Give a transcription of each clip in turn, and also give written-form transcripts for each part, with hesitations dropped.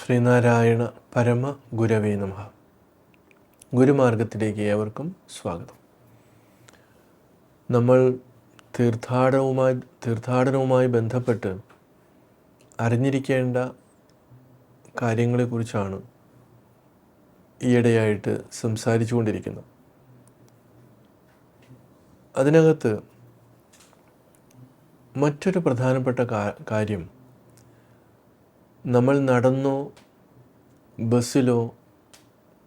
ശ്രീനാരായണ പരമ ഗുരവേ നമഃ. ഗുരുമാർഗത്തിലേക്ക് ഏവർക്കും സ്വാഗതം. നമ്മൾ തീർത്ഥാടനവുമായി ബന്ധപ്പെട്ട് അറിഞ്ഞിരിക്കേണ്ട കാര്യങ്ങളെക്കുറിച്ചാണ് ഈയിടെയായിട്ട് സംസാരിച്ചു കൊണ്ടിരിക്കുന്നത്. അതിനകത്ത് മറ്റൊരു പ്രധാനപ്പെട്ട കാര്യം, നമ്മൾ നടന്നോ ബസ്സിലോ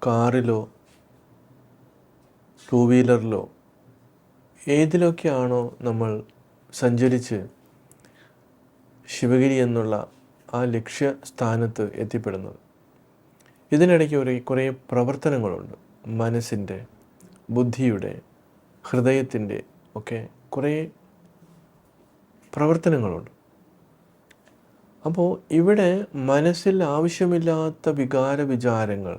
കാറിലോ ടൂ വീലറിലോ ഏതിലൊക്കെയാണോ നമ്മൾ സഞ്ചരിച്ച് ശിവഗിരി എന്നുള്ള ആ ലക്ഷ്യസ്ഥാനത്ത് എത്തിപ്പെടുന്നത്, ഇതിനിടയ്ക്ക് കുറേ പ്രവർത്തനങ്ങളുണ്ട്. മനസ്സിൻ്റെ, ബുദ്ധിയുടെ, ഹൃദയത്തിൻ്റെ ഒക്കെ കുറേ പ്രവർത്തനങ്ങളുണ്ട്. അപ്പോൾ ഇവിടെ മനസ്സിൽ ആവശ്യമില്ലാത്ത വിചാരങ്ങൾ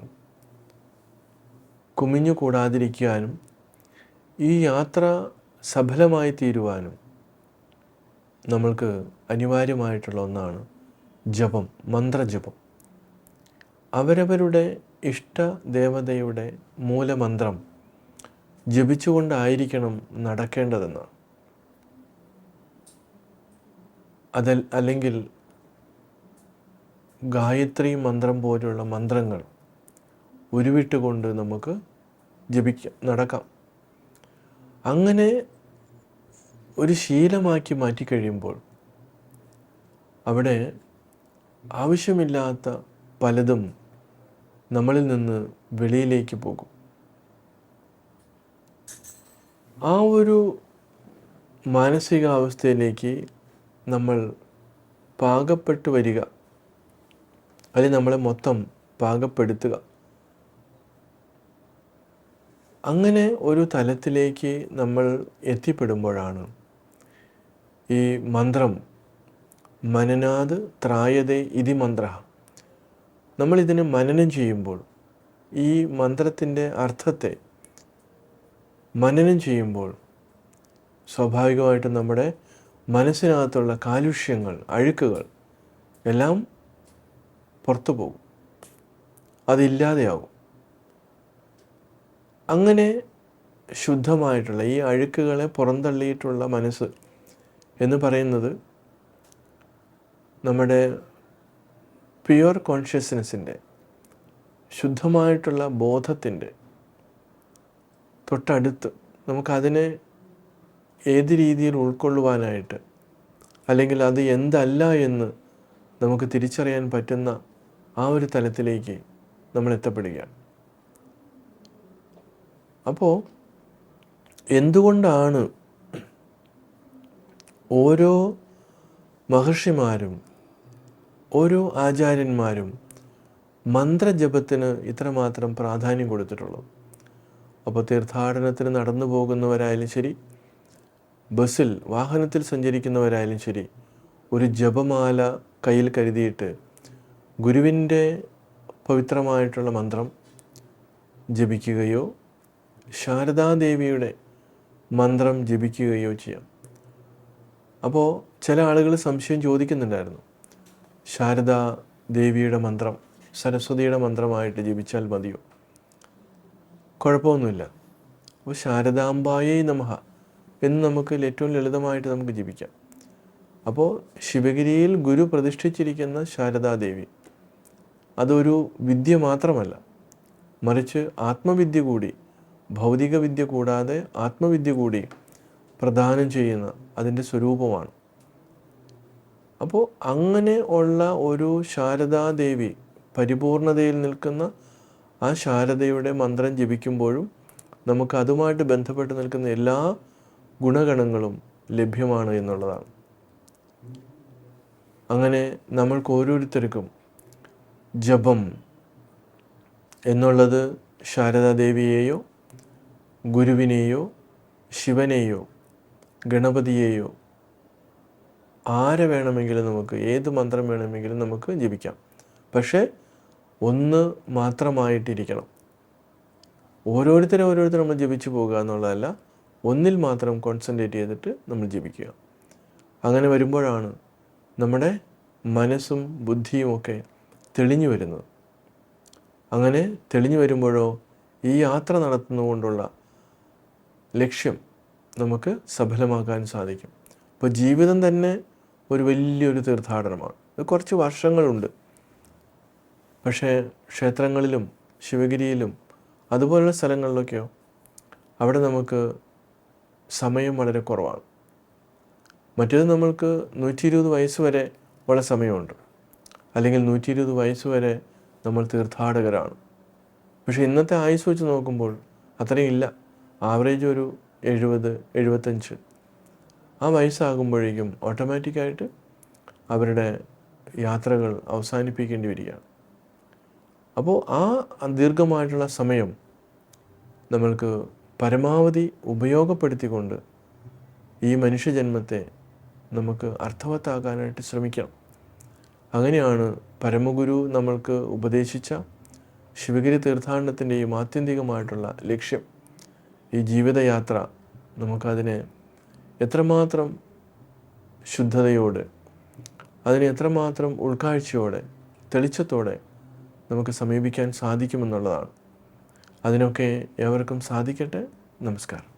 കുമിഞ്ഞുകൂടാതിരിക്കാനും ഈ യാത്ര സഫലമായി തീരുവാനും നമ്മൾക്ക് അനിവാര്യമായിട്ടുള്ള ഒന്നാണ് ജപം, മന്ത്രജപം. അവരവരുടെ ഇഷ്ടദേവതയുടെ മൂലമന്ത്രം ജപിച്ചുകൊണ്ടായിരിക്കണം നടക്കേണ്ടതെന്നാണ്. അല്ലെങ്കിൽ ഗായത്രി മന്ത്രം പോലുള്ള മന്ത്രങ്ങൾ ഉരുവിട്ടുകൊണ്ട് നമുക്ക് നടക്കാം. അങ്ങനെ ഒരു ശീലമാക്കി മാറ്റിക്കഴിയുമ്പോൾ അവിടെ ആവശ്യമില്ലാത്ത പലതും നമ്മളിൽ നിന്ന് വെളിയിലേക്ക് പോകും. ആ ഒരു മാനസികാവസ്ഥയിലേക്ക് നമ്മൾ പാകപ്പെട്ടു വരിക, അതിൽ നമ്മളെ മൊത്തം പാകപ്പെടുത്തുക. അങ്ങനെ ഒരു തലത്തിലേക്ക് നമ്മൾ എത്തിപ്പെടുമ്പോഴാണ് ഈ മന്ത്രം മനനാത് ത്രായതേ ഇതി മന്ത്ര. നമ്മളിതിനെ മനനം ചെയ്യുമ്പോൾ, ഈ മന്ത്രത്തിൻ്റെ അർത്ഥത്തെ മനനം ചെയ്യുമ്പോൾ സ്വാഭാവികമായിട്ടും നമ്മുടെ മനസ്സിനകത്തുള്ള കാലുഷ്യങ്ങൾ, അഴുക്കുകൾ എല്ലാം പുറത്തു പോകും, അതില്ലാതെയാകും. അങ്ങനെ ശുദ്ധമായിട്ടുള്ള ഈ അഴുക്കുകളെ പുറന്തള്ളിയിട്ടുള്ള മനസ്സ് എന്ന് പറയുന്നത് നമ്മുടെ പ്യുവർ കോൺഷ്യസ്നെസ്സിൻ്റെ, ശുദ്ധമായിട്ടുള്ള ബോധത്തിൻ്റെ തൊട്ടടുത്ത് നമുക്കതിനെ ഏത് രീതിയിൽ ഉൾക്കൊള്ളുവാനായിട്ട്, അല്ലെങ്കിൽ അത് എന്തല്ല എന്ന് നമുക്ക് തിരിച്ചറിയാൻ പറ്റുന്ന ആ ഒരു തലത്തിലേക്ക് നമ്മൾ എത്തപ്പെടുകയാണ്. അപ്പോൾ എന്തുകൊണ്ടാണ് ഓരോ മഹർഷിമാരും ഓരോ ആചാര്യന്മാരും മന്ത്രജപത്തിന് ഇത്രമാത്രം പ്രാധാന്യം കൊടുത്തിട്ടുള്ളത്? അപ്പോൾ തീർത്ഥാടനത്തിന് നടന്നു പോകുന്നവരായാലും ശരി, ബസ്സിൽ വാഹനത്തിൽ സഞ്ചരിക്കുന്നവരായാലും ശരി, ഒരു ജപമാല കയ്യിൽ കരുതിയിട്ട് ഗുരുവിൻ്റെ പവിത്രമായിട്ടുള്ള മന്ത്രം ജപിക്കുകയോ ശാരദാദേവിയുടെ മന്ത്രം ജപിക്കുകയോ ചെയ്യാം. അപ്പോൾ ചില ആളുകൾ സംശയം ചോദിക്കുന്നുണ്ടായിരുന്നു, ശാരദാദേവിയുടെ മന്ത്രം സരസ്വതിയുടെ മന്ത്രമായിട്ട് ജപിച്ചാൽ മതിയോ? കുഴപ്പമൊന്നുമില്ല. അപ്പോൾ ശാരദാംബായേ നമഃ എന്ന് നമുക്ക് ഏറ്റവും ലളിതമായിട്ട് നമുക്ക് ജപിക്കാം. അപ്പോൾ ശിവഗിരിയിൽ ഗുരു പ്രതിഷ്ഠിച്ചിരിക്കുന്ന ശാരദാദേവി അതൊരു വിദ്യ മാത്രമല്ല, മറിച്ച് ആത്മവിദ്യ കൂടി, ഭൗതിക വിദ്യ കൂടാതെ ആത്മവിദ്യ കൂടി പ്രദാനം ചെയ്യുന്ന അതിൻ്റെ സ്വരൂപമാണ്. അപ്പോൾ അങ്ങനെ ഉള്ള ഒരു ശാരദാദേവി, പരിപൂർണതയിൽ നിൽക്കുന്ന ആ ശാരദയുടെ മന്ത്രം ജപിക്കുമ്പോഴും നമുക്ക് അതുമായിട്ട് ബന്ധപ്പെട്ട് നിൽക്കുന്ന എല്ലാ ഗുണഗണങ്ങളും ലഭ്യമാണ് എന്നുള്ളതാണ്. അങ്ങനെ നമ്മൾക്ക് ഓരോരുത്തർക്കും ജപം എന്നുള്ളത് ശാരദാദേവിയെയോ ഗുരുവിനെയോ ശിവനെയോ ഗണപതിയെയോ ആരെ വേണമെങ്കിലും നമുക്ക്, ഏത് മന്ത്രം വേണമെങ്കിലും നമുക്ക് ജപിക്കാം. പക്ഷേ ഒന്ന് മാത്രമായിട്ടിരിക്കണം. ഓരോരുത്തരും നമ്മൾ ജപിച്ചു പോകുക എന്നുള്ളതല്ല, ഒന്നിൽ മാത്രം കോൺസെൻട്രേറ്റ് ചെയ്തിട്ട് നമ്മൾ ജപിക്കുക. അങ്ങനെ വരുമ്പോഴാണ് നമ്മുടെ മനസ്സും ബുദ്ധിയുമൊക്കെ തെളിഞ്ഞു വരുന്നത്. അങ്ങനെ തെളിഞ്ഞു വരുമ്പോഴോ ഈ യാത്ര നടത്തുന്നതുകൊണ്ടുള്ള ലക്ഷ്യം നമുക്ക് സഫലമാക്കാൻ സാധിക്കും. അപ്പോൾ ജീവിതം തന്നെ ഒരു വലിയൊരു തീർത്ഥാടനമാണ്. ഇത് കുറച്ച് വർഷങ്ങളുണ്ട്. പക്ഷേ ക്ഷേത്രങ്ങളിലും ശിവഗിരിയിലും അതുപോലുള്ള സ്ഥലങ്ങളിലൊക്കെയോ അവിടെ നമുക്ക് സമയം വളരെ കുറവാണ്. മറ്റേത് നമ്മൾക്ക് 120 വയസ്സ് വരെ ഉള്ള സമയമുണ്ട്, അല്ലെങ്കിൽ 120 വയസ്സ് വരെ നമ്മൾ തീർത്ഥാടകരാണ്. പക്ഷേ ഇന്നത്തെ ആയുസ് വെച്ച് നോക്കുമ്പോൾ അത്രയും ഇല്ല. ആവറേജ് ഒരു 70-75 ആ വയസ്സാകുമ്പോഴേക്കും ഓട്ടോമാറ്റിക്കായിട്ട് അവരുടെ യാത്രകൾ അവസാനിപ്പിക്കേണ്ടി വരികയാണ്. അപ്പോൾ ആ ദീർഘമായിട്ടുള്ള സമയം നമ്മൾക്ക് പരമാവധി ഉപയോഗപ്പെടുത്തിക്കൊണ്ട് ഈ മനുഷ്യജന്മത്തെ നമുക്ക് അർത്ഥവത്താക്കാനായിട്ട് ശ്രമിക്കണം. അങ്ങനെയാണ് പരമഗുരു നമ്മൾക്ക് ഉപദേശിച്ച ശിവഗിരി തീർത്ഥാടനത്തിൻ്റെയും ആത്യന്തികമായിട്ടുള്ള ലക്ഷ്യം. ഈ ജീവിതയാത്ര നമുക്കതിനെ എത്രമാത്രം ശുദ്ധതയോടെ, അതിനെ എത്രമാത്രം ഉൾക്കാഴ്ചയോടെ, തെളിച്ചത്തോടെ നമുക്ക് സമീപിക്കാൻ സാധിക്കുമെന്നുള്ളതാണ്. അതിനൊക്കെ ഏവർക്കും സാധിക്കട്ടെ. നമസ്കാരം.